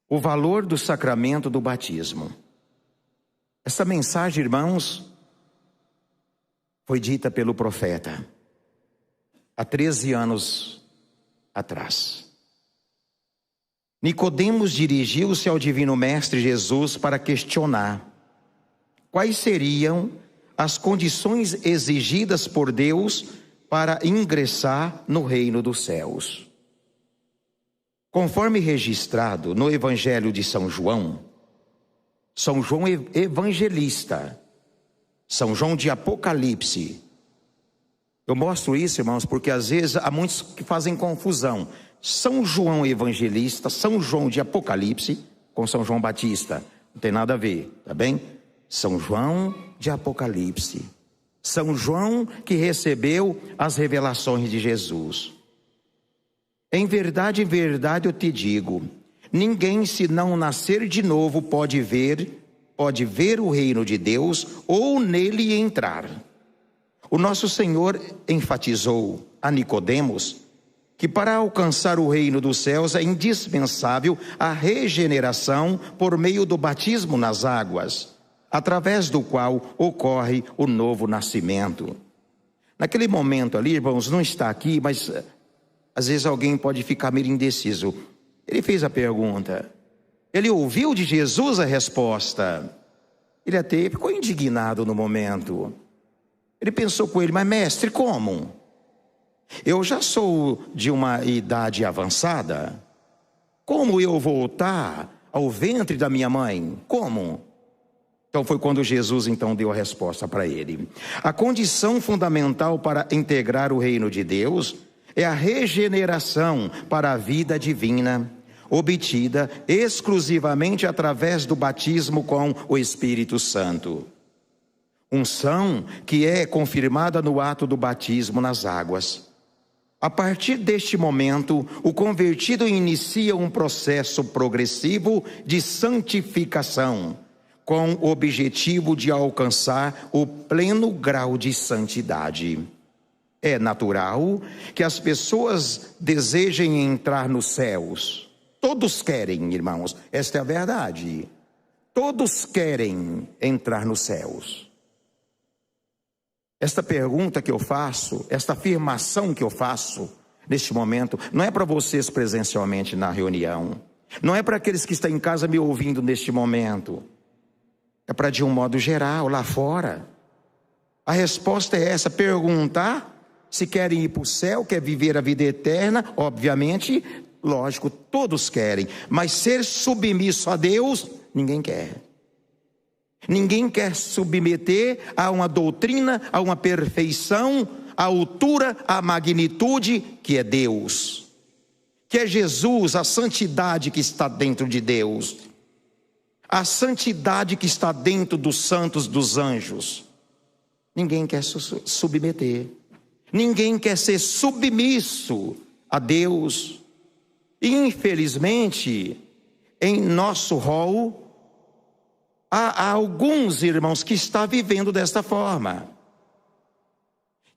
O valor do sacramento do batismo. Essa mensagem, irmãos, foi dita pelo profeta há 13 anos atrás. Nicodemos dirigiu-se ao Divino Mestre Jesus para questionar quais seriam as condições exigidas por Deus para ingressar no reino dos céus. Conforme registrado no Evangelho de São João Evangelista, São João de Apocalipse. Eu mostro isso, irmãos, porque às vezes há muitos que fazem confusão. São João Evangelista, São João de Apocalipse, com São João Batista. Não tem nada a ver, tá bem? São João de Apocalipse. São João que recebeu as revelações de Jesus. Em verdade eu te digo, ninguém se não nascer de novo pode ver o reino de Deus ou nele entrar. O nosso Senhor enfatizou a Nicodemos que para alcançar o reino dos céus é indispensável a regeneração por meio do batismo nas águas, através do qual ocorre o novo nascimento. Naquele momento ali, irmãos, não está aqui, mas às vezes alguém pode ficar meio indeciso. Ele fez a pergunta, ele ouviu de Jesus a resposta, ele até ficou indignado no momento. Ele pensou com ele, mas mestre, como? Eu já sou de uma idade avançada, como eu voltar ao ventre da minha mãe? Como? Então foi quando Jesus então deu a resposta para ele. A condição fundamental para integrar o reino de Deus é a regeneração para a vida divina, obtida exclusivamente através do batismo com o Espírito Santo. Unção que é confirmada no ato do batismo nas águas. A partir deste momento, o convertido inicia um processo progressivo de santificação, com o objetivo de alcançar o pleno grau de santidade. É natural que as pessoas desejem entrar nos céus. Todos querem, irmãos, esta é a verdade. Todos querem entrar nos céus. Esta pergunta que eu faço, esta afirmação que eu faço neste momento, não é para vocês presencialmente na reunião, não é para aqueles que estão em casa me ouvindo neste momento, é para de um modo geral, lá fora. A resposta é essa, perguntar se querem ir para o céu, quer viver a vida eterna, obviamente, lógico, todos querem, mas ser submisso a Deus, ninguém quer. Ninguém quer submeter a uma doutrina, a uma perfeição, a altura, a magnitude que é Deus, que é Jesus, a santidade que está dentro de Deus, a santidade que está dentro dos santos, dos anjos. Ninguém quer submeter, ninguém quer ser submisso a Deus. E infelizmente, em nosso rol, há alguns irmãos que estão vivendo desta forma.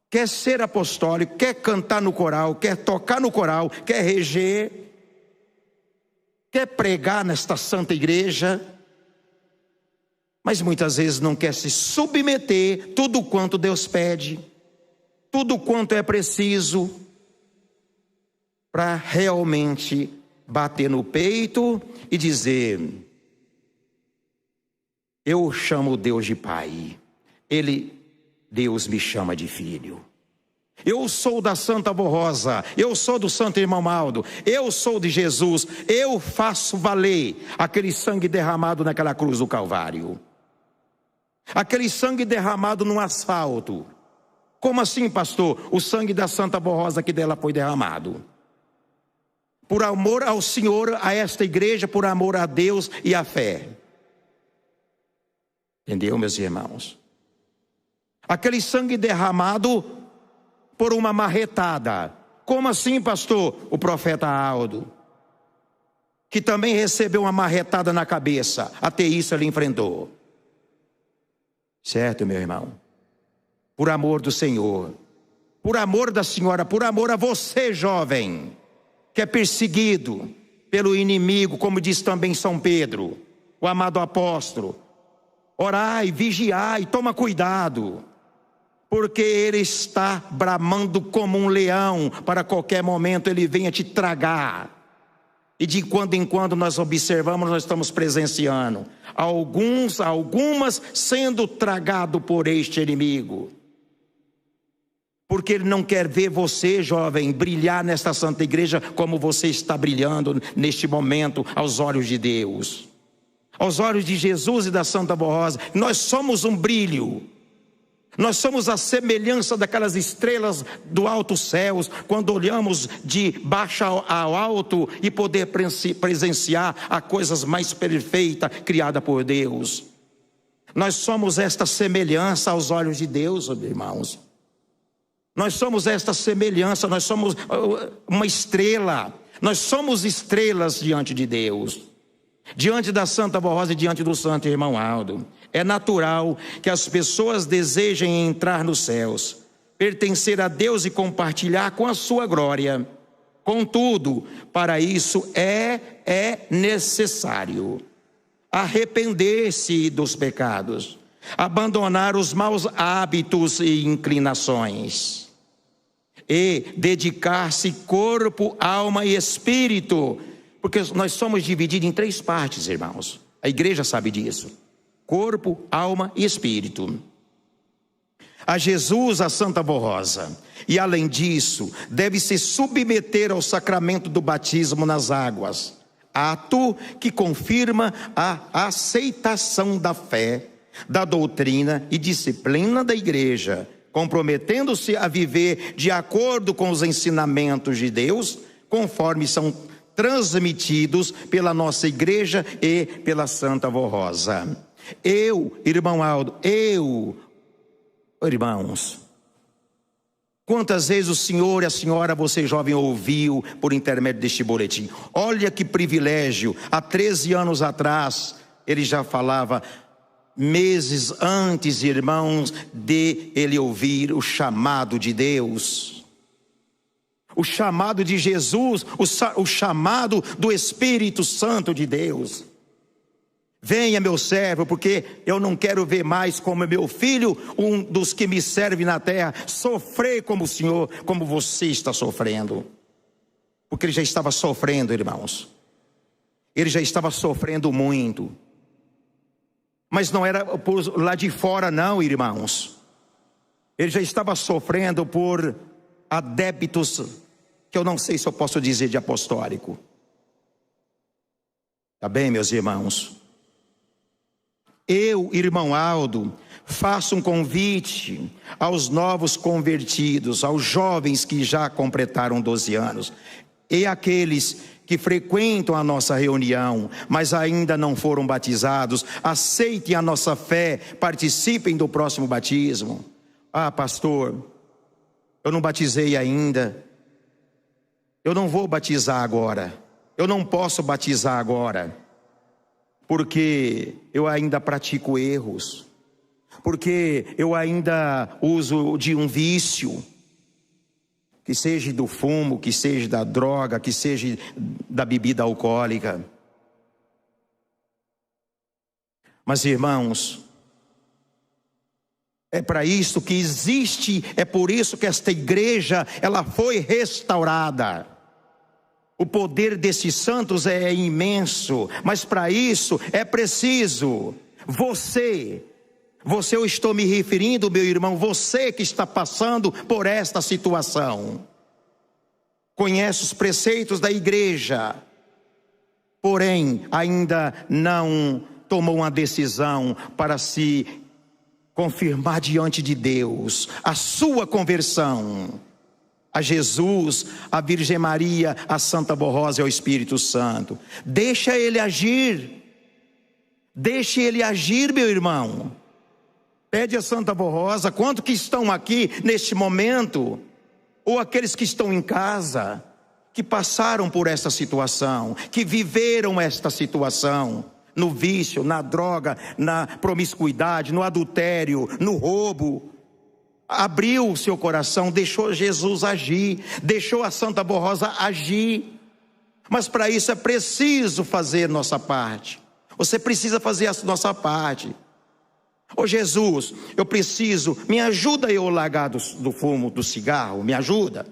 Quer ser apostólico, quer cantar no coral, quer tocar no coral, quer reger, quer pregar nesta santa igreja, mas muitas vezes não quer se submeter tudo quanto Deus pede, tudo quanto é preciso, para realmente bater no peito e dizer: eu chamo Deus de Pai, Deus me chama de Filho. Eu sou da Santa Avó Rosa, eu sou do Santo Irmão Maldo, eu sou de Jesus, eu faço valer aquele sangue derramado naquela cruz do Calvário. Aquele sangue derramado no asfalto. Como assim, pastor? O sangue da Santa Avó Rosa que dela foi derramado. Por amor ao Senhor, a esta igreja, por amor a Deus e à fé. Entendeu, meus irmãos? Aquele sangue derramado por uma marretada. Como assim, pastor? O profeta Aldo, que também recebeu uma marretada na cabeça, até isso ele enfrentou. Certo, meu irmão? Por amor do Senhor, por amor da senhora, por amor a você, jovem, que é perseguido, pelo inimigo, como diz também São Pedro, o amado apóstolo. Orai, vigiai, toma cuidado, porque ele está bramando como um leão, para qualquer momento ele venha te tragar. E de quando em quando nós observamos, nós estamos presenciando algumas sendo tragado por este inimigo. Porque ele não quer ver você, jovem, brilhar nesta santa igreja como você está brilhando neste momento aos olhos de Deus. Aos olhos de Jesus e da Santa Rosa, nós somos um brilho. Nós somos a semelhança daquelas estrelas do alto céus, quando olhamos de baixo ao alto e poder presenciar a coisas mais perfeitas criadas por Deus. Nós somos esta semelhança aos olhos de Deus, irmãos. Nós somos esta semelhança, nós somos uma estrela, nós somos estrelas diante de Deus, diante da Santa Rosa e diante do Santo Irmão Aldo. É natural que as pessoas desejem entrar nos céus, pertencer a Deus e compartilhar com a sua glória. Contudo, para isso é necessário arrepender-se dos pecados, abandonar os maus hábitos e inclinações, e dedicar-se corpo, alma e espírito, porque nós somos divididos em 3 partes, irmãos. A igreja sabe disso: corpo, alma e espírito. A Jesus, a Santa Rosa. E além disso, deve se submeter ao sacramento do batismo nas águas, ato que confirma a aceitação da fé, da doutrina e disciplina da igreja, comprometendo-se a viver de acordo com os ensinamentos de Deus, conforme são transmitidos pela nossa igreja e pela Santa Rosa. Irmão Aldo, irmãos, quantas vezes o senhor e a senhora, você jovem, ouviu por intermédio deste boletim? Olha que privilégio, há 13 anos atrás, ele já falava, meses antes, irmãos, de ele ouvir o chamado de Deus, o chamado de Jesus, o chamado do Espírito Santo de Deus. Venha, meu servo, porque eu não quero ver mais como meu filho, um dos que me serve na terra, sofrer como o Senhor, como você está sofrendo. Porque ele já estava sofrendo, irmãos. Ele já estava sofrendo muito. Mas não era por lá de fora não, irmãos. Ele já estava sofrendo por adébitos, que eu não sei se eu posso dizer de apostólico. Tá bem, meus irmãos? Eu, irmão Aldo, faço um convite aos novos convertidos, aos jovens que já completaram 12 anos, e aqueles que frequentam a nossa reunião, mas ainda não foram batizados, aceitem a nossa fé, participem do próximo batismo. Ah, pastor, eu não batizei ainda, eu não vou batizar agora, eu não posso batizar agora, porque eu ainda pratico erros, porque eu ainda uso de um vício, que seja do fumo, que seja da droga, que seja da bebida alcoólica. Mas, irmãos, é para isso que existe, é por isso que esta igreja, ela foi restaurada. O poder desses santos é imenso, mas para isso é preciso você eu estou me referindo, meu irmão, você que está passando por esta situação, conhece os preceitos da igreja, porém ainda não tomou uma decisão para se confirmar diante de Deus a sua conversão a Jesus, a Virgem Maria, a Santa Rosa e ao Espírito Santo. Deixa ele agir, meu irmão. Pede a Santa Rosa, quantos que estão aqui neste momento, ou aqueles que estão em casa, que passaram por esta situação, que viveram esta situação, no vício, na droga, na promiscuidade, no adultério, no roubo, abriu o seu coração, deixou Jesus agir, deixou a Santa Rosa agir, Mas para isso é preciso fazer nossa parte. Você precisa fazer a nossa parte. Ô Jesus, eu preciso, me ajuda eu largar do fumo, do cigarro, me ajuda.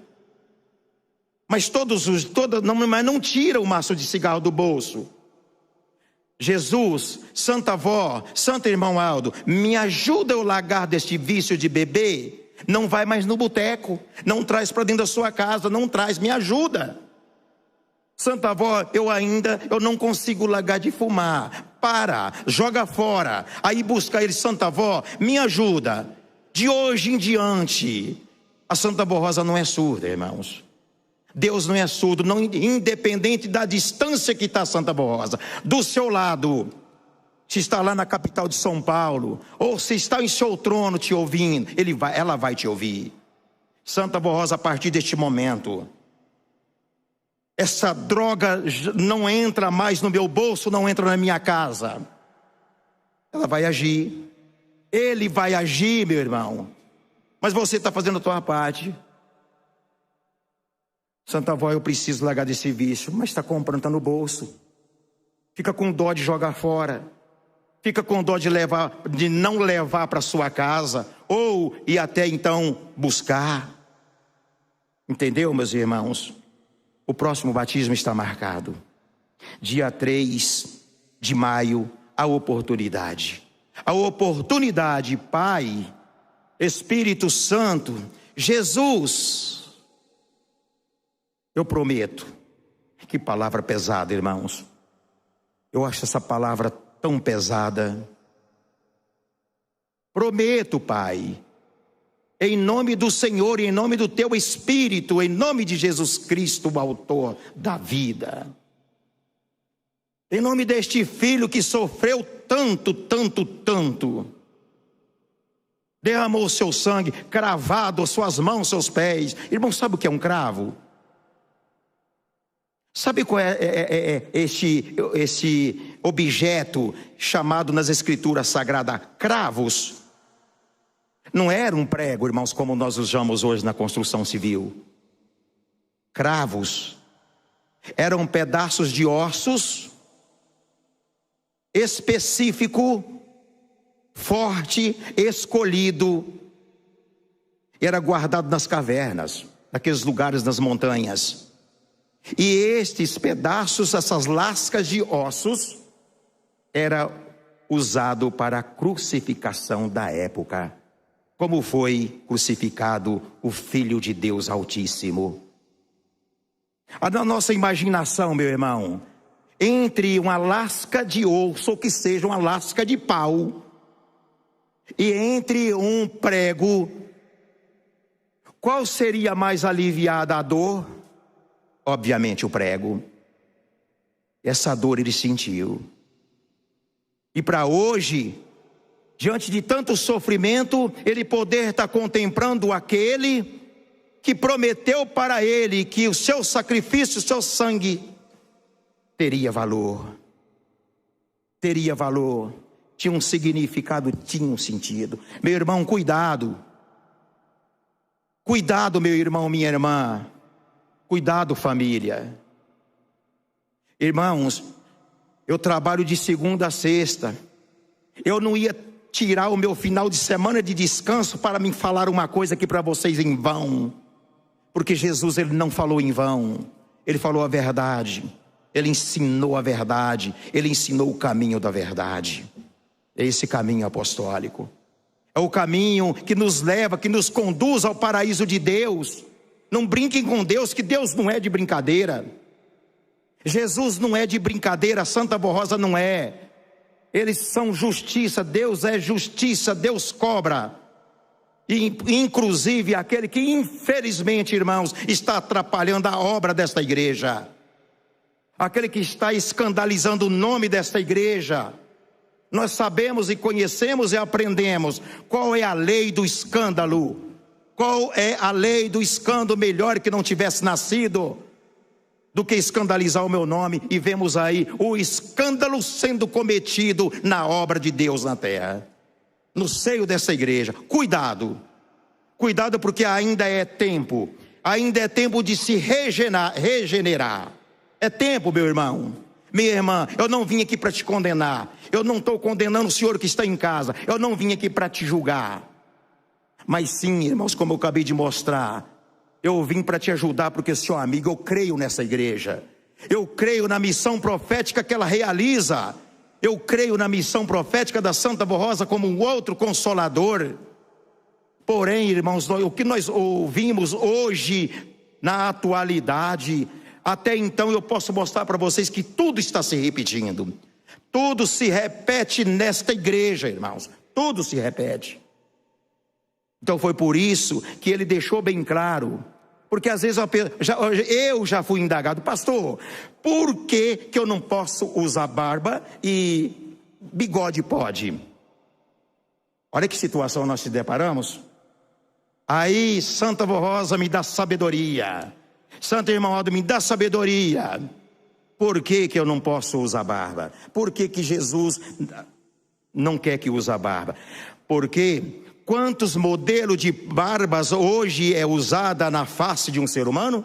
Mas mas não tira o maço de cigarro do bolso. Jesus, Santa Avó, Santo Irmão Aldo, me ajuda eu largar deste vício de beber. Não vai mais no boteco, não traz para dentro da sua casa, não traz, me ajuda. Santa Avó, eu não consigo largar de fumar. Para, joga fora. Aí busca ele, Santa Avó, me ajuda. De hoje em diante, a Santa Avó Rosa não é surda, irmãos. Deus não é surdo, não, independente da distância que está a Santa Avó Rosa. Do seu lado, se está lá na capital de São Paulo, ou se está em seu trono te ouvindo, ela vai te ouvir. Santa Avó Rosa, a partir deste momento, essa droga não entra mais no meu bolso, não entra na minha casa. Ela vai agir. Ele vai agir, meu irmão. Mas você está fazendo a tua parte. Santa Avó, eu preciso largar desse vício. Mas está comprando, está no bolso. Fica com dó de jogar fora. Fica com dó de não levar para sua casa. Ou ir até então buscar. Entendeu, meus irmãos? O próximo batismo está marcado. Dia 3 de maio, a oportunidade. A oportunidade, Pai, Espírito Santo, Jesus. Eu prometo. Que palavra pesada, irmãos. Eu acho essa palavra tão pesada. Prometo, Pai, em nome do Senhor, em nome do teu Espírito, em nome de Jesus Cristo, o autor da vida. Em nome deste filho que sofreu tanto, tanto, tanto. Derramou o seu sangue, cravado, suas mãos, seus pés. Irmão, sabe o que é um cravo? Sabe qual é esse objeto chamado nas escrituras sagradas cravos? Não era um prego, irmãos, como nós usamos hoje na construção civil. Cravos eram pedaços de ossos específico, forte, escolhido. Era guardado nas cavernas, naqueles lugares das montanhas. E estes pedaços, essas lascas de ossos, era usado para a crucificação da época. Como foi crucificado o Filho de Deus Altíssimo. Na nossa imaginação, meu irmão, entre uma lasca de osso, ou que seja uma lasca de pau, e entre um prego, qual seria mais aliviada a dor? Obviamente o prego. Essa dor ele sentiu. E para hoje, diante de tanto sofrimento, ele poder estar contemplando aquele que prometeu para ele que o seu sacrifício, o seu sangue, teria valor. Teria valor. Tinha um significado, tinha um sentido. Meu irmão, cuidado. Cuidado, meu irmão, minha irmã. Cuidado, família. Irmãos, eu trabalho de segunda a sexta. Eu não ia tirar o meu final de semana de descanso para me falar uma coisa aqui para vocês em vão. Porque Jesus, ele não falou em vão. Ele falou a verdade. Ele ensinou a verdade. Ele ensinou o caminho da verdade. É esse caminho apostólico. É o caminho que nos leva, que nos conduz ao paraíso de Deus. Não brinquem com Deus, que Deus não é de brincadeira. Jesus não é de brincadeira, Santa Avó Rosa não é. Eles são justiça, Deus é justiça, Deus cobra. E inclusive aquele que infelizmente, irmãos, está atrapalhando a obra desta igreja. Aquele que está escandalizando o nome desta igreja. Nós sabemos e conhecemos e aprendemos qual é a lei do escândalo. Qual é a lei do escândalo? Melhor que não tivesse nascido do que escandalizar o meu nome. E vemos aí o escândalo sendo cometido na obra de Deus na terra, no seio dessa igreja. Cuidado, cuidado, porque ainda é tempo de se regenerar. É tempo, meu irmão, minha irmã. Eu não vim aqui para te condenar. Eu não estou condenando o senhor que está em casa. Eu não vim aqui para te julgar. Mas sim, irmãos, como eu acabei de mostrar, eu vim para te ajudar, porque sou amigo. Eu creio nessa igreja. Eu creio na missão profética que ela realiza. Eu creio na missão profética da Santa Vó Rosa como um outro consolador. Porém, irmãos, o que nós ouvimos hoje, na atualidade, até então eu posso mostrar para vocês que tudo está se repetindo. Tudo se repete nesta igreja, irmãos. Tudo se repete. Então foi por isso que ele deixou bem claro. Porque às vezes eu já fui indagado: pastor, por que eu não posso usar barba e bigode pode? Olha que situação nós se deparamos. Aí Santa Vó Rosa me dá sabedoria. Santo Irmão Aldo me dá sabedoria. Por que eu não posso usar barba? Por que Jesus não quer que use a barba? Porque quantos modelos de barbas hoje é usada na face de um ser humano?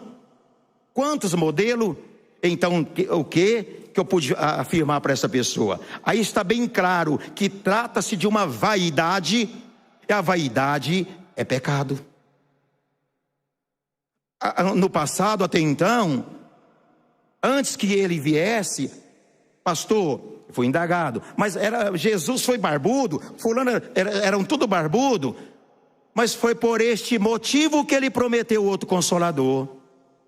Quantos modelos? Então, o que eu pude afirmar para essa pessoa? Aí está bem claro que trata-se de uma vaidade, e a vaidade é pecado. No passado, até então, antes que ele viesse, pastor, fui indagado, mas Jesus foi barbudo, fulano eram tudo barbudo, mas foi por este motivo que ele prometeu outro Consolador.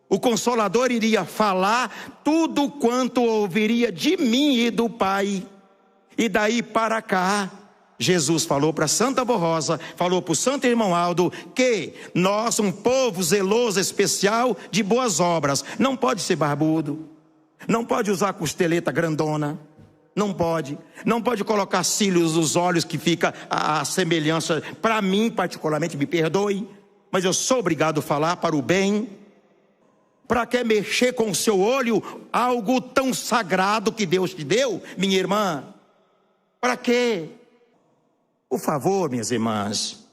O Consolador iria falar tudo quanto ouviria de mim e do Pai. E daí para cá, Jesus falou para Santa Vó Rosa, falou para o Santo Irmão Aldo, que nós, um povo zeloso, especial, de boas obras, não pode ser barbudo, não pode usar costeleta grandona, não pode colocar cílios nos olhos, que fica a semelhança, para mim particularmente, me perdoe, mas eu sou obrigado a falar para o bem. Para que mexer com o seu olho algo tão sagrado que Deus te deu, minha irmã? Para quê? Por favor, minhas irmãs,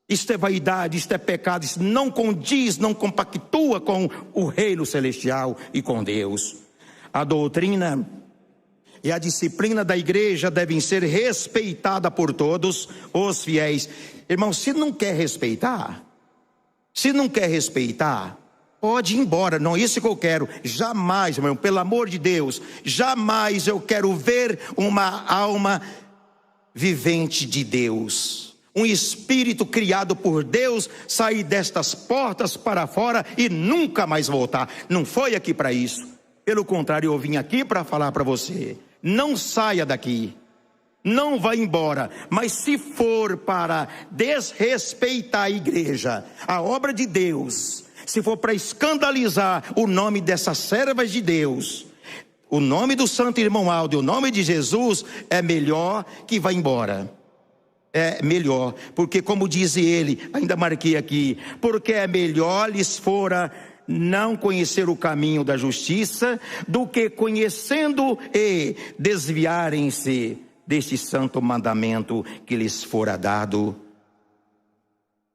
isto é vaidade, isto é pecado, isso não condiz, não compactua com o reino celestial e com Deus. A doutrina e a disciplina da igreja devem ser respeitadas por todos os fiéis. Irmão, se não quer respeitar, pode ir embora. Não é isso que eu quero. Jamais, meu irmão, pelo amor de Deus, jamais eu quero ver uma alma vivente de Deus, um espírito criado por Deus, sair destas portas para fora e nunca mais voltar. Não foi aqui para isso. Pelo contrário, eu vim aqui para falar para você: não saia daqui, não vá embora. Mas se for para desrespeitar a igreja, a obra de Deus, se for para escandalizar o nome dessas servas de Deus, o nome do Santo Irmão Aldo e o nome de Jesus, é melhor que vá embora. É melhor, porque como diz ele, ainda marquei aqui, porque é melhor lhes fora não conhecer o caminho da justiça, do que conhecendo e desviarem-se deste santo mandamento que lhes fora dado.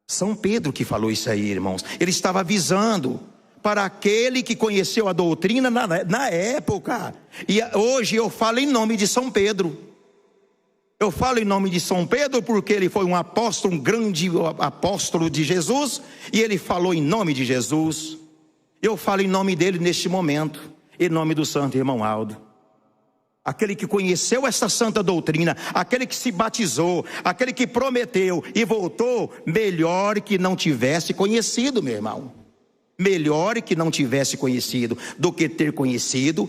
São Pedro que falou isso aí, irmãos. Ele estava avisando para aquele que conheceu a doutrina na época. E hoje eu falo em nome de São Pedro. Eu falo em nome de São Pedro porque ele foi um apóstolo, um grande apóstolo de Jesus, e ele falou em nome de Jesus. Eu falo em nome dele neste momento, em nome do Santo Irmão Aldo. Aquele que conheceu essa santa doutrina, aquele que se batizou, aquele que prometeu e voltou, melhor que não tivesse conhecido, meu irmão. Melhor que não tivesse conhecido do que ter conhecido,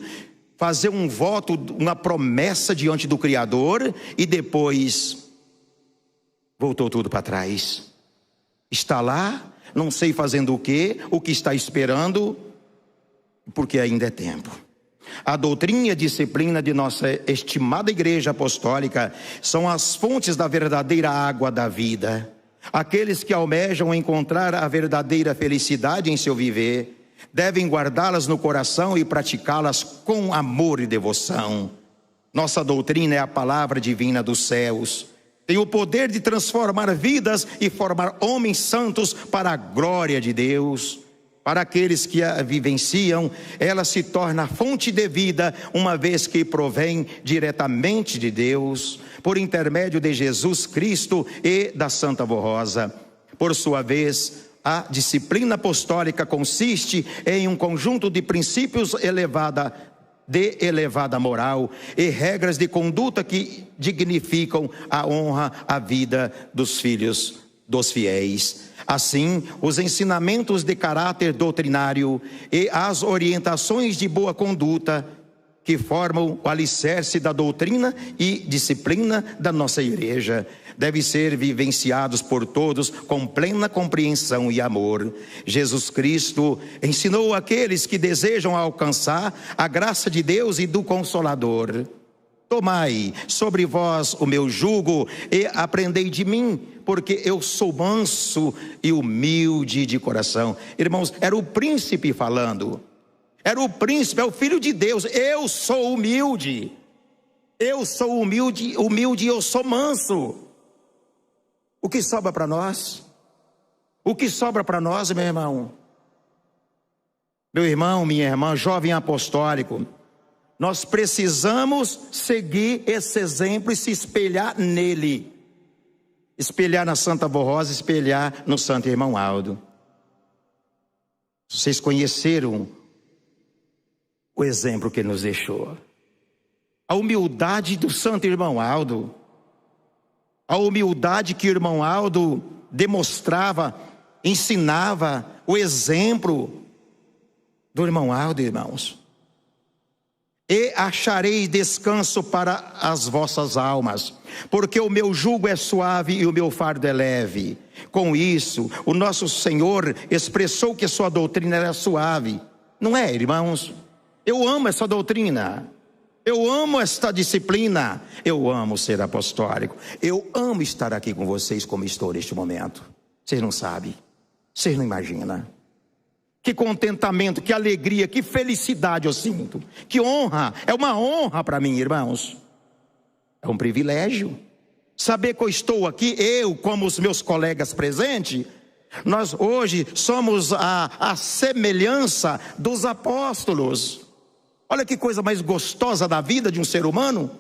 fazer um voto, uma promessa diante do Criador e depois voltou tudo para trás. Está lá, não sei fazendo o que está esperando, porque ainda é tempo. A doutrina e a disciplina de nossa estimada igreja apostólica são as fontes da verdadeira água da vida. Aqueles que almejam encontrar a verdadeira felicidade em seu viver, devem guardá-las no coração e praticá-las com amor e devoção. Nossa doutrina é a palavra divina dos céus. Tem o poder de transformar vidas e formar homens santos para a glória de Deus. Para aqueles que a vivenciam, ela se torna fonte de vida, uma vez que provém diretamente de Deus, por intermédio de Jesus Cristo e da Santa Vô Rosa. Por sua vez, a disciplina apostólica consiste em um conjunto de princípios de elevada moral e regras de conduta que dignificam a honra, a vida dos filhos dos fiéis. Assim, os ensinamentos de caráter doutrinário e as orientações de boa conduta, que formam o alicerce da doutrina e disciplina da nossa igreja, devem ser vivenciados por todos com plena compreensão e amor. Jesus Cristo ensinou àqueles que desejam alcançar a graça de Deus e do Consolador: tomai sobre vós o meu jugo e aprendei de mim, porque eu sou manso e humilde de coração. Irmãos, era o príncipe falando. Era o príncipe, é o filho de Deus. Eu sou humilde. Eu sou humilde e eu sou manso. O que sobra para nós? O que sobra para nós, meu irmão? Meu irmão, minha irmã, jovem apostólico, nós precisamos seguir esse exemplo e se espelhar nele. Espelhar na Santa Vô Rosa, espelhar no Santo Irmão Aldo. Vocês conheceram o exemplo que ele nos deixou. A humildade do Santo Irmão Aldo. A humildade que o Irmão Aldo demonstrava, ensinava, o exemplo do Irmão Aldo, irmãos. E achareis descanso para as vossas almas, porque o meu jugo é suave e o meu fardo é leve. Com isso, o nosso Senhor expressou que sua doutrina era suave. Não é, irmãos? Eu amo essa doutrina. Eu amo esta disciplina. Eu amo ser apostólico. Eu amo estar aqui com vocês como estou neste momento. Vocês não sabem. Vocês não imaginam. Que contentamento, que alegria, que felicidade eu sinto. Que honra, é uma honra para mim, irmãos. É um privilégio. Saber que eu estou aqui, eu como os meus colegas presentes, nós hoje somos a semelhança dos apóstolos. Olha que coisa mais gostosa da vida de um ser humano.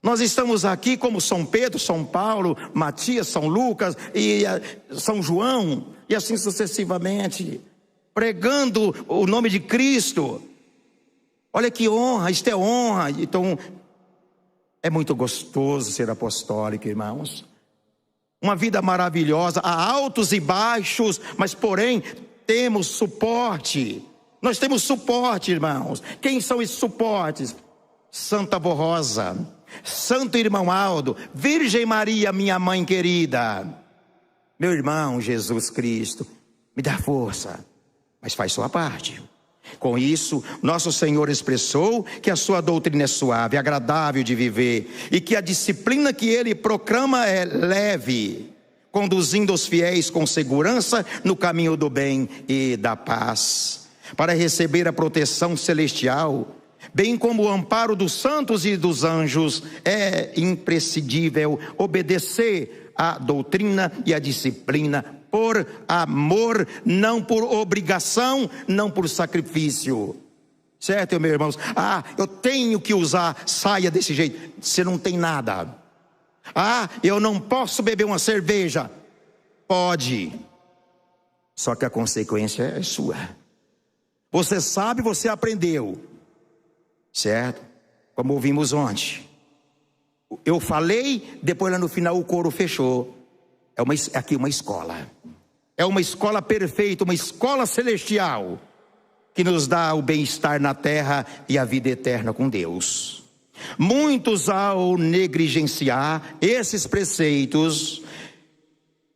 Nós estamos aqui como São Pedro, São Paulo, Matias, São Lucas e São João, e assim sucessivamente, pregando o nome de Cristo. Olha que honra, isto é honra. Então, é muito gostoso ser apostólico, irmãos. Uma vida maravilhosa, há altos e baixos, mas porém temos suporte. Nós temos suporte, irmãos. Quem são esses suportes? Santa Vô Rosa, Santo Irmão Aldo, Virgem Maria, minha mãe querida, meu irmão Jesus Cristo. Me dá força, mas faz sua parte. Com isso, nosso Senhor expressou que a sua doutrina é suave, agradável de viver, e que a disciplina que ele proclama é leve, conduzindo os fiéis com segurança no caminho do bem e da paz, para receber a proteção celestial, bem como o amparo dos santos e dos anjos. É imprescindível obedecer à doutrina e à disciplina por amor, não por obrigação, não por sacrifício. Certo, meus irmãos? Eu tenho que usar saia desse jeito. Você não tem nada. Eu não posso beber uma cerveja. Pode. Só que a consequência é sua. Você sabe, você aprendeu. Certo? Como ouvimos ontem. Eu falei, depois lá no final o coro fechou. Aqui uma escola. É uma escola perfeita, uma escola celestial, que nos dá o bem-estar na terra e a vida eterna com Deus. Muitos, ao negligenciar esses preceitos,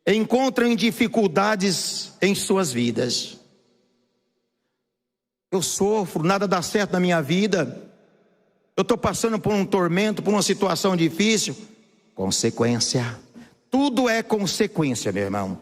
encontram dificuldades em suas vidas. Eu sofro, nada dá certo na minha vida. Eu estou passando por um tormento, por uma situação difícil. Consequência. Tudo é consequência, meu irmão.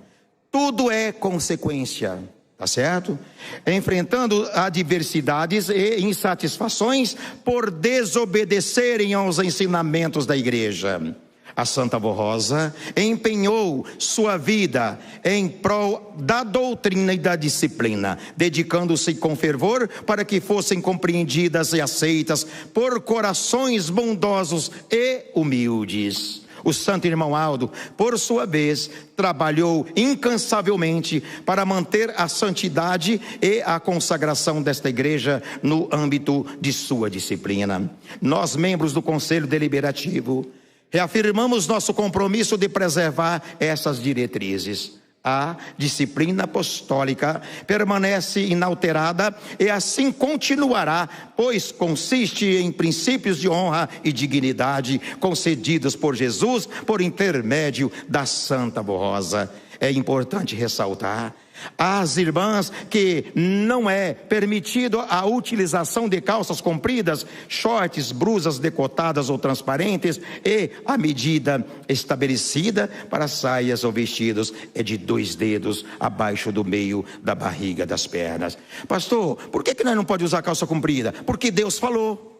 Tudo é consequência. Tá certo? Enfrentando adversidades e insatisfações por desobedecerem aos ensinamentos da igreja. A Santa Avó Rosa empenhou sua vida em prol da doutrina e da disciplina, dedicando-se com fervor para que fossem compreendidas e aceitas por corações bondosos e humildes. O santo irmão Aldo, por sua vez, trabalhou incansavelmente para manter a santidade e a consagração desta igreja no âmbito de sua disciplina. Nós, membros do Conselho Deliberativo, reafirmamos nosso compromisso de preservar essas diretrizes. A disciplina apostólica permanece inalterada e assim continuará, pois consiste em princípios de honra e dignidade concedidos por Jesus por intermédio da Santa Avó Rosa. É importante ressaltar às irmãs que não é permitido a utilização de calças compridas, shorts, blusas decotadas ou transparentes, e a medida estabelecida para saias ou vestidos é de 2 dedos abaixo do meio da barriga das pernas. Pastor, por que nós não podemos usar calça comprida? Porque Deus falou.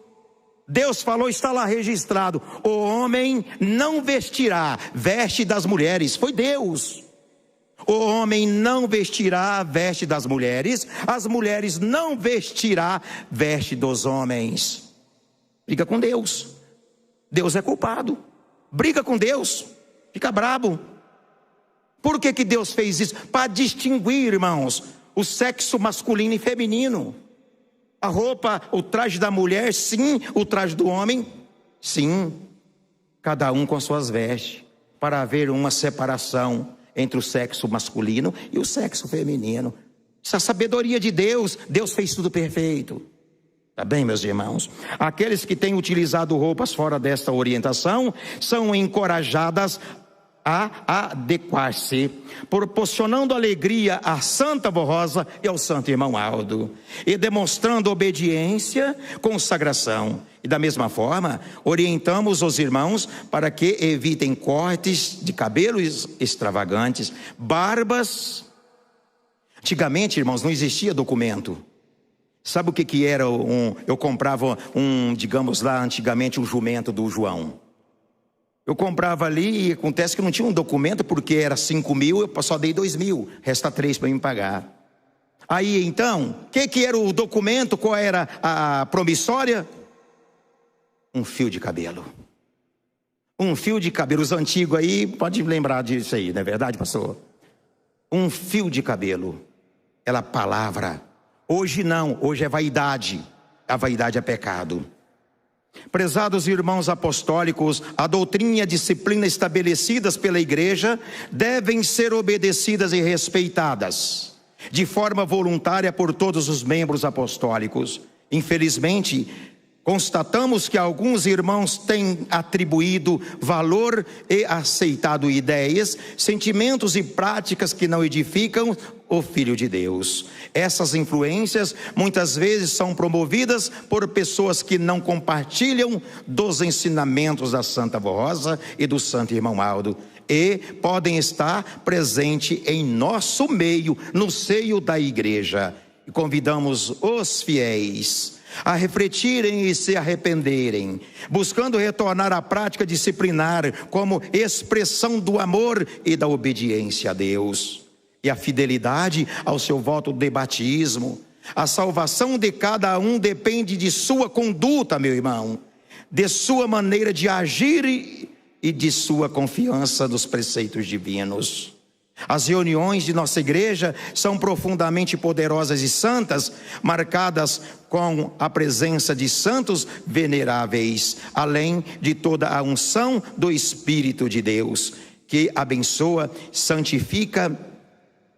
Deus falou, está lá registrado: o homem não vestirá veste das mulheres. Foi Deus. O homem não vestirá a veste das mulheres, as mulheres não vestirá veste dos homens. Briga com Deus. Deus é culpado. Briga com Deus. Fica brabo. Por que Deus fez isso? Para distinguir, irmãos, o sexo masculino e feminino. A roupa, o traje da mulher, sim. O traje do homem, sim. Cada um com suas vestes, para haver uma separação entre o sexo masculino e o sexo feminino. Isso é a sabedoria de Deus. Deus fez tudo perfeito. Tá bem, meus irmãos? Aqueles que têm utilizado roupas fora desta orientação são encorajadas a adequar-se, proporcionando alegria à Santa Avó Rosa e ao Santo Irmão Aldo, e demonstrando obediência, consagração. E da mesma forma, orientamos os irmãos para que evitem cortes de cabelos extravagantes, barbas. Antigamente, irmãos, não existia documento. Sabe o que era eu comprava digamos lá, antigamente, um jumento do João. Eu comprava ali e acontece que não tinha um documento, porque era 5.000, eu só dei 2.000, resta 3 para me pagar. Aí então, o que era o documento? Qual era a promissória? Um fio de cabelo. Um fio de cabelo. Os antigos aí, pode lembrar disso aí, não é verdade, pastor? Um fio de cabelo. Ela palavra. Hoje não, hoje é vaidade. A vaidade é pecado. Prezados irmãos apostólicos, a doutrina e a disciplina estabelecidas pela igreja devem ser obedecidas e respeitadas de forma voluntária por todos os membros apostólicos. Infelizmente, constatamos que alguns irmãos têm atribuído valor e aceitado ideias, sentimentos e práticas que não edificam o Filho de Deus. Essas influências muitas vezes são promovidas por pessoas que não compartilham dos ensinamentos da Santa Avó Rosa e do Santo Irmão Aldo, e podem estar presentes em nosso meio, no seio da igreja. E convidamos os fiéis a refletirem e se arrependerem, buscando retornar à prática disciplinar como expressão do amor e da obediência a Deus, e a fidelidade ao seu voto de batismo. A salvação de cada um depende de sua conduta, meu irmão, de sua maneira de agir e de sua confiança nos preceitos divinos. As reuniões de nossa igreja são profundamente poderosas e santas, marcadas com a presença de santos veneráveis, além de toda a unção do Espírito de Deus, que abençoa, santifica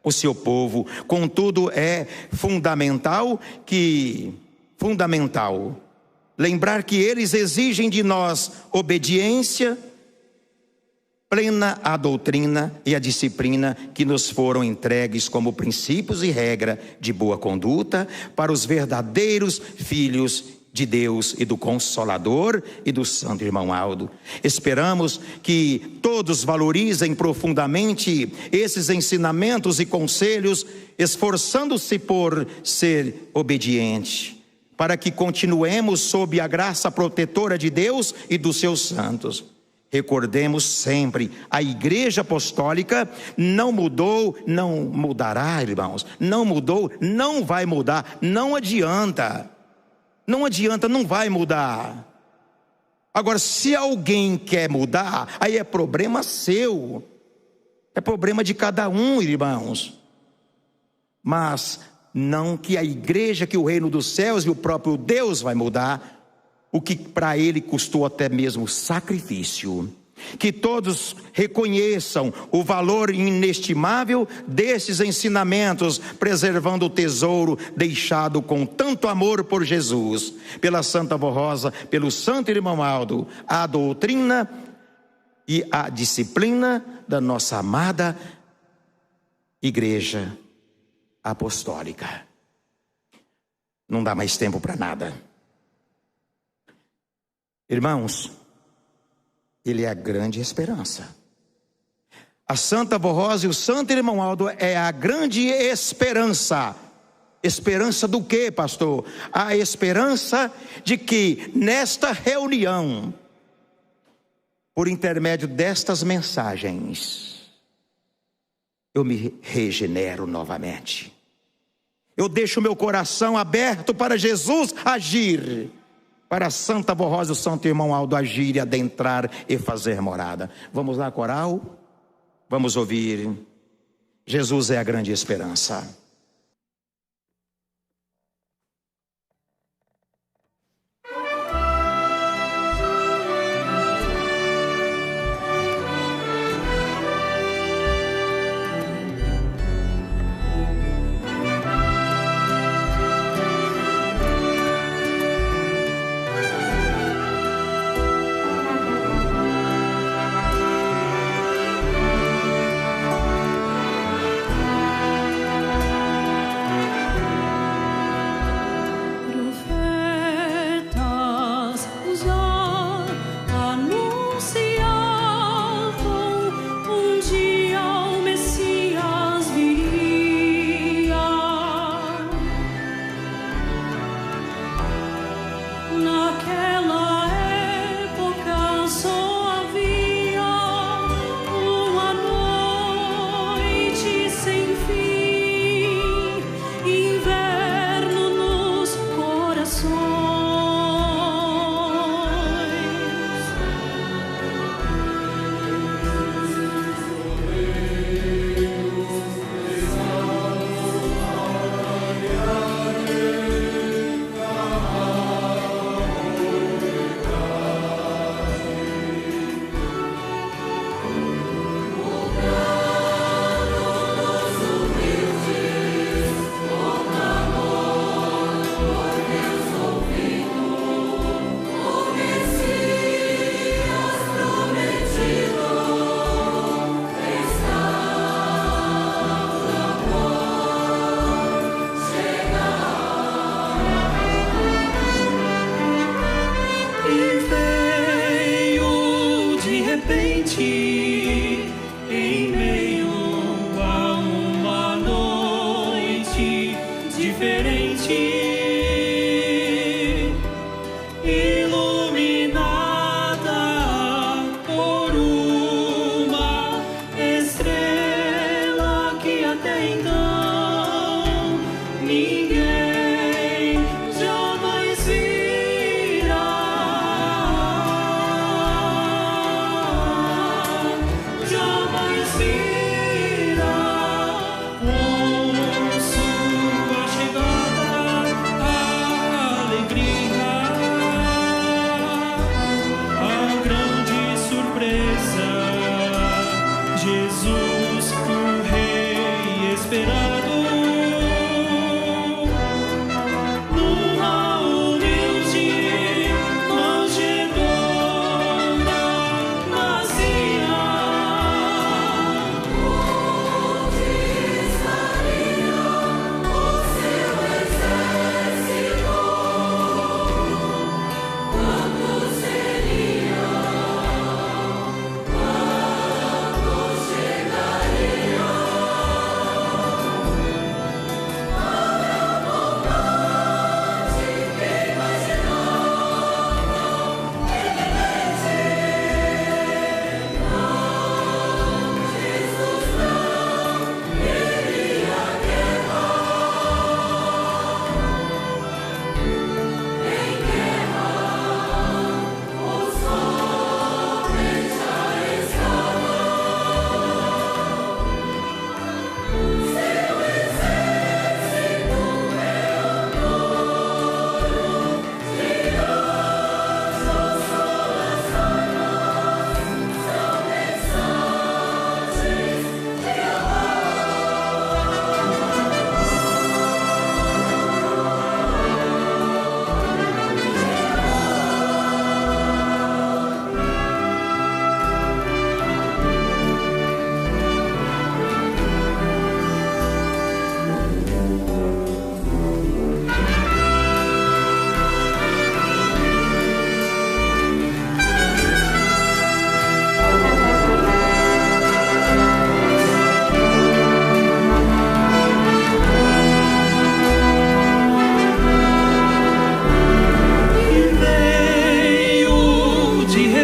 o seu povo. Contudo, é fundamental lembrar que eles exigem de nós obediência plena à doutrina e à disciplina que nos foram entregues como princípios e regra de boa conduta para os verdadeiros filhos de Deus e do Consolador e do Santo Irmão Aldo. Esperamos que todos valorizem profundamente esses ensinamentos e conselhos, esforçando-se por ser obediente, para que continuemos sob a graça protetora de Deus e dos seus santos. Recordemos sempre, a igreja apostólica não mudou, não mudará, irmãos. Não mudou, não vai mudar. Não adianta. Não adianta, não vai mudar. Agora, se alguém quer mudar, aí é problema seu. É problema de cada um, irmãos. Mas não que a igreja, que o reino dos céus e o próprio Deus vai mudar, o que para ele custou até mesmo sacrifício. Que todos reconheçam o valor inestimável desses ensinamentos, preservando o tesouro deixado com tanto amor por Jesus, pela Santa Avó Rosa, pelo Santo Irmão Aldo, a doutrina e a disciplina da nossa amada igreja apostólica. Não dá mais tempo para nada. Irmãos, ele é a grande esperança. A Santa Avó Rosa e o Santo Irmão Aldo é a grande esperança. Esperança do quê, pastor? A esperança de que nesta reunião, por intermédio destas mensagens, eu me regenero novamente. Eu deixo meu coração aberto para Jesus agir, para a Santa Avó Rosa e o Santo Irmão Aldo agir e adentrar e fazer morada. Vamos lá, coral? Vamos ouvir. Jesus é a grande esperança.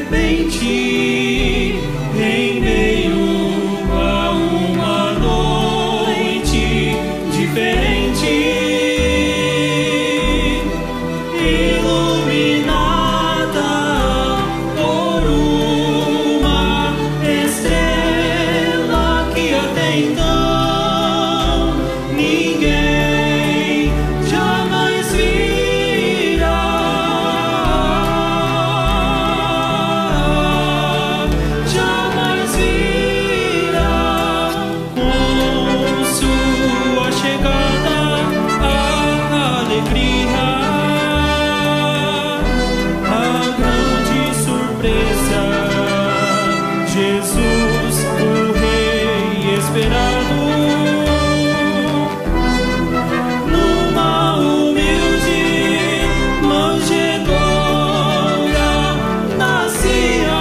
repente, em meio a uma noite diferente, iluminada por uma estrela que até então ninguém jamais virá. Jamais virá. Com sua chegada a alegria, a grande surpresa, Jesus, o Rei esperado, numa humilde manjedoura nascia.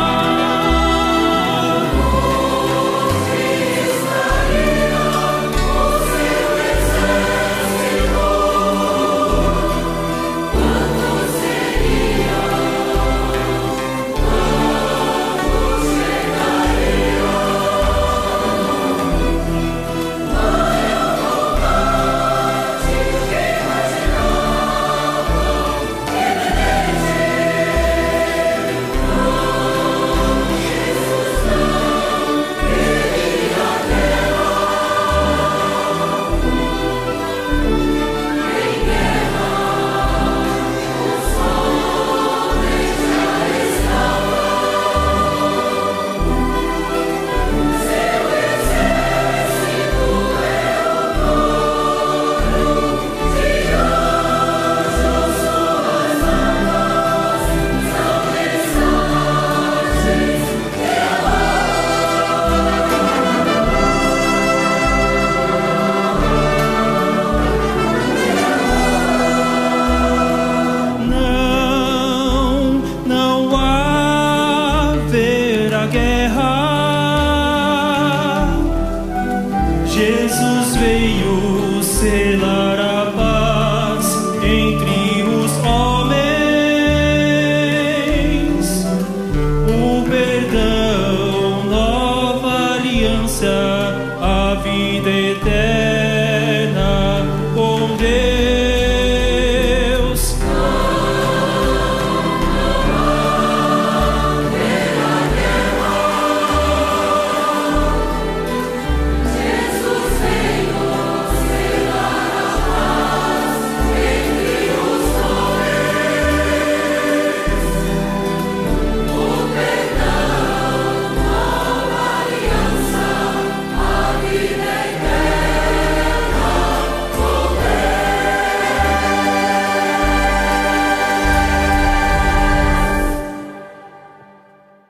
Não haverá guerra. Jesus veio selar a paz entre os homens, o perdão, nova aliança, a vida eterna com Deus.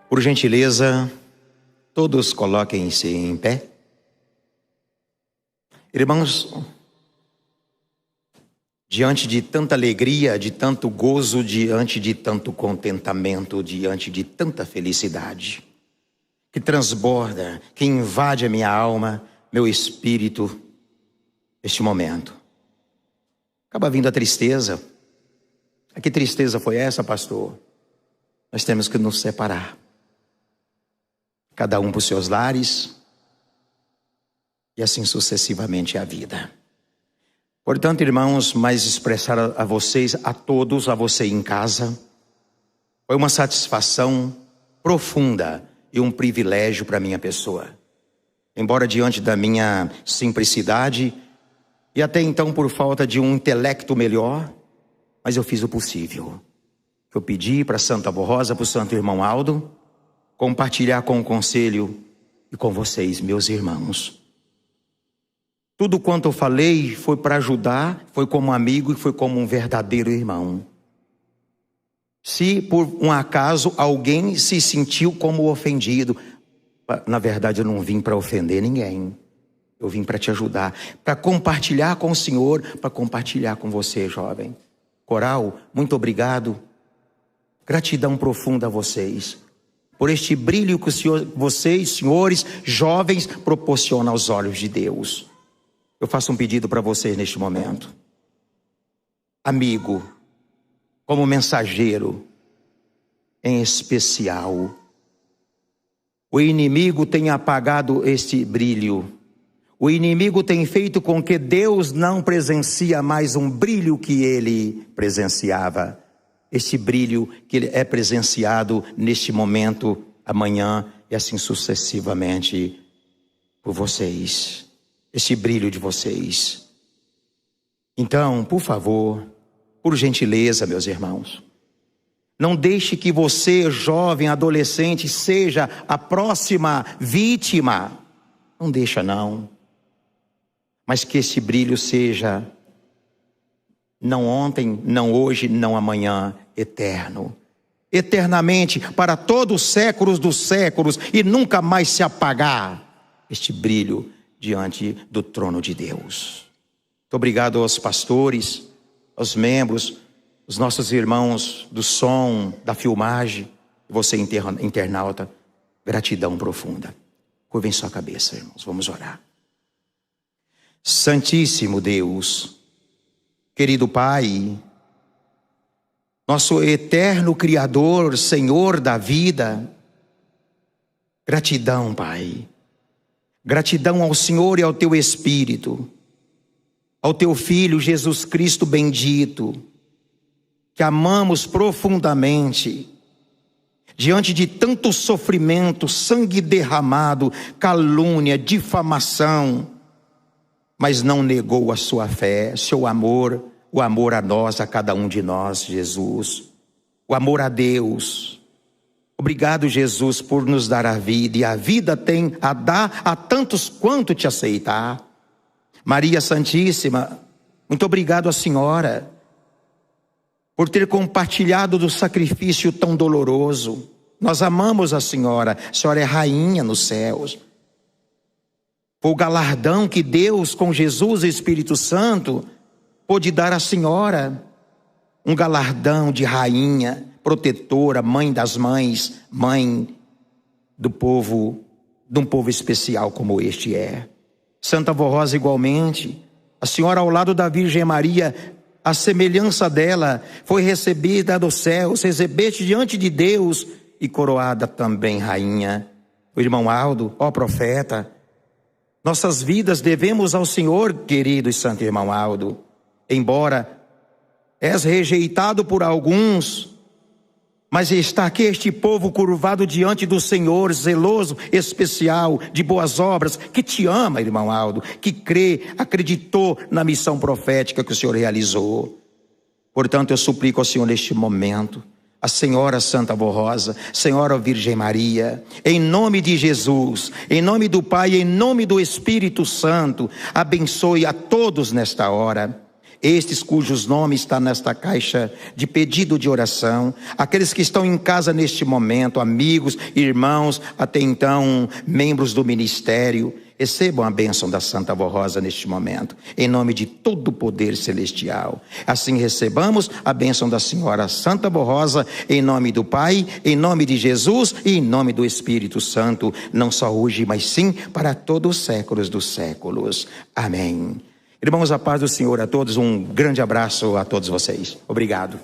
Por gentileza, todos coloquem-se em pé. Irmãos, diante de tanta alegria, de tanto gozo, diante de tanto contentamento, diante de tanta felicidade, que transborda, que invade a minha alma, meu espírito, este momento. Acaba vindo a tristeza. Que tristeza foi essa, pastor? Nós temos que nos separar. Cada um para os seus lares, e assim sucessivamente a vida. Portanto, irmãos, mais expressar a vocês, a todos, a você em casa, foi uma satisfação profunda e um privilégio para a minha pessoa. Embora diante da minha simplicidade, e até então por falta de um intelecto melhor, mas eu fiz o possível. Eu pedi para Santa Rosa, para o Santo Irmão Aldo, compartilhar com o conselho e com vocês, meus irmãos. Tudo quanto eu falei foi para ajudar, foi como amigo e foi como um verdadeiro irmão. Se por um acaso alguém se sentiu como ofendido, na verdade eu não vim para ofender ninguém. Eu vim para te ajudar, para compartilhar com o Senhor, para compartilhar com você, jovem. Coral, muito obrigado. Gratidão profunda a vocês, por este brilho que vocês, senhores, jovens, proporcionam aos olhos de Deus. Eu faço um pedido para vocês neste momento. Amigo, como mensageiro, em especial. O inimigo tem apagado este brilho. O inimigo tem feito com que Deus não presencia mais um brilho que ele presenciava. Este brilho que ele é presenciado neste momento, amanhã e assim sucessivamente por vocês. Este brilho de vocês. Então, por favor, por gentileza, meus irmãos, não deixe que você, jovem, adolescente, seja a próxima vítima. Não deixa não. Mas que esse brilho seja, não ontem, não hoje, não amanhã, eterno. Eternamente, para todos os séculos dos séculos, e nunca mais se apagar este brilho diante do trono de Deus. Muito obrigado aos pastores, aos membros, os nossos irmãos do som, da filmagem, você internauta, gratidão profunda. Curvem sua cabeça, irmãos, vamos orar. Santíssimo Deus, querido Pai, nosso eterno Criador, Senhor da vida, gratidão, Pai, gratidão ao Senhor e ao Teu Espírito, ao Teu Filho Jesus Cristo bendito, que amamos profundamente, diante de tanto sofrimento, sangue derramado, calúnia, difamação, mas não negou a sua fé, seu amor, o amor a nós, a cada um de nós, Jesus, o amor a Deus. Obrigado, Jesus, por nos dar a vida, e a vida tem a dar a tantos quanto te aceitar. Maria Santíssima, muito obrigado à Senhora, por ter compartilhado do sacrifício tão doloroso. Nós amamos a Senhora é rainha nos céus. Foi o galardão que Deus, com Jesus e Espírito Santo, pôde dar à Senhora. Um galardão de rainha, protetora, mãe das mães, mãe do povo, de um povo especial como este é. Santa Avó Rosa igualmente, a Senhora ao lado da Virgem Maria, a semelhança dela, foi recebida dos céus, recebeste diante de Deus e coroada também rainha. O irmão Aldo, ó profeta, nossas vidas devemos ao Senhor, querido e santo irmão Aldo. Embora és rejeitado por alguns, mas está aqui este povo curvado diante do Senhor, zeloso, especial, de boas obras, que te ama, irmão Aldo, que crê, acreditou na missão profética que o Senhor realizou. Portanto, eu suplico ao Senhor neste momento, a Senhora Santa Avó Rosa, Senhora Virgem Maria, em nome de Jesus, em nome do Pai, em nome do Espírito Santo, abençoe a todos nesta hora. Estes cujos nomes estão nesta caixa de pedido de oração, aqueles que estão em casa neste momento, amigos, irmãos, até então membros do ministério, recebam a bênção da Santa Avó Rosa neste momento, em nome de todo o poder celestial. Assim recebamos a bênção da Senhora Santa Avó Rosa, em nome do Pai, em nome de Jesus e em nome do Espírito Santo, não só hoje, mas sim para todos os séculos dos séculos. Amém. Irmãos, a paz do Senhor a todos, um grande abraço a todos vocês. Obrigado.